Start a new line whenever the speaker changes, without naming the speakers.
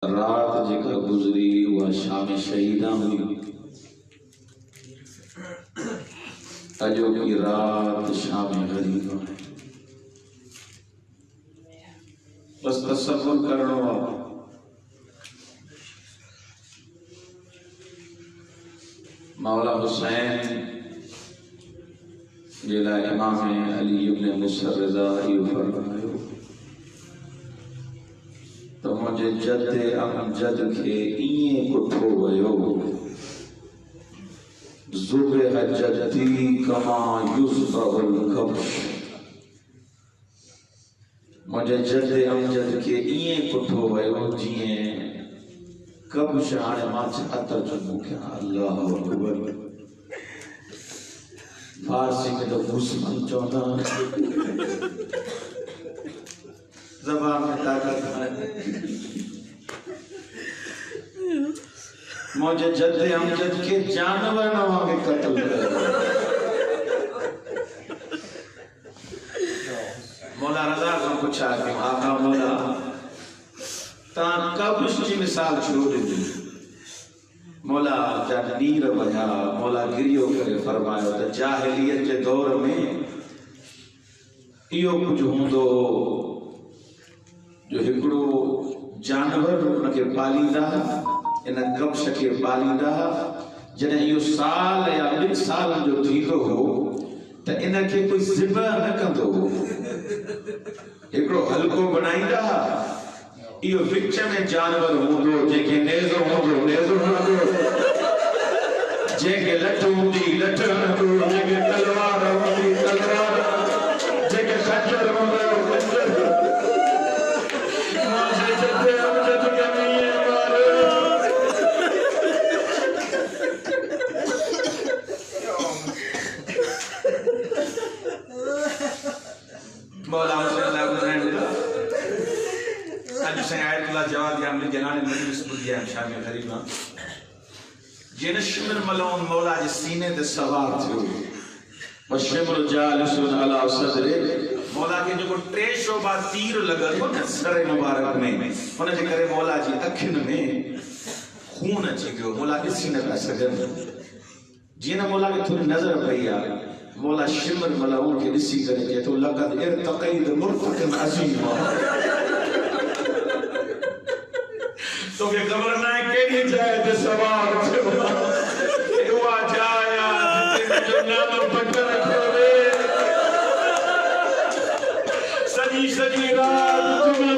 रात जेका गुजरी वह शाम शहीदा हुई। अजो की रात शाम गरीबा है। बस तसव्वुर करणो आहे। मौला हुसैन जिला इमाम अली इब्न मुसर रज़ा इहो फरमायो तो मुझे जद अमजद के इए कुठो वयो ज़ुबह जद्दी कमा युज़बहुल कब्श। मुझे जद अमजद के इए कुठो वयो जिए कब्श हाणे मां छा त चऊं क्या अल्लाह अकबर। फारसी में तो दुश्मन चौथा ज़बान में ताकत है। मुझे जद अमजद के जानवर नवा के कत्ल मौला रज़ा को पूछा कि आका मौला ता कब उसकी मिसाल छोड़ दी। मौला जब नीर वजा मौला गिरियो करे फरमायो तो जाहिलियत के दौर में इहो कुछ होंदो जो हिकड़ो जानवर उनके पालींदा इन कब्श के पालींदा जने यो साल या 2 साल जो थींदो हो तो इनके कोई ज़िबह न कंदो हिकड़ो हल्को बनाईंदा इहो विच में जानवर होंदो जेके नेज़ो होंदो नेज़ो हणंदो जेके लठ हूंदी लठ हणंदो जेके तलवार हूंदी तलवार जेके खंजर हूंदो खंजर। मुझे जद अमजद के नहीं मारे मौला हुसैन आज से आयतुल्लाह जवाद या हमने जनाने मजलिस बुदिया शाम गरीबा जिन शिमर मलौन मौला जे सीने ते सवार थियो वशिमर जालिसुन अला सदरे मौला के जो टे शोभा तीर लगल हो न सर मुबारक में उन जे करे मौला जी अखिन में खून अची गयो। मौला ॾिसी न पिया सघनि जीअं न मौला खे थोरी नज़र पई आहे मौला शिमर मलौन के ॾिसी करे चए थो लक़द इर्तक़ैद मुर्तक़िन अज़ीम। तो के खबर ना है केड़ी जाए ते सवार थियो हुआ जाया जिते जो नाम पत्थर खोवे सजी सजी रात तुम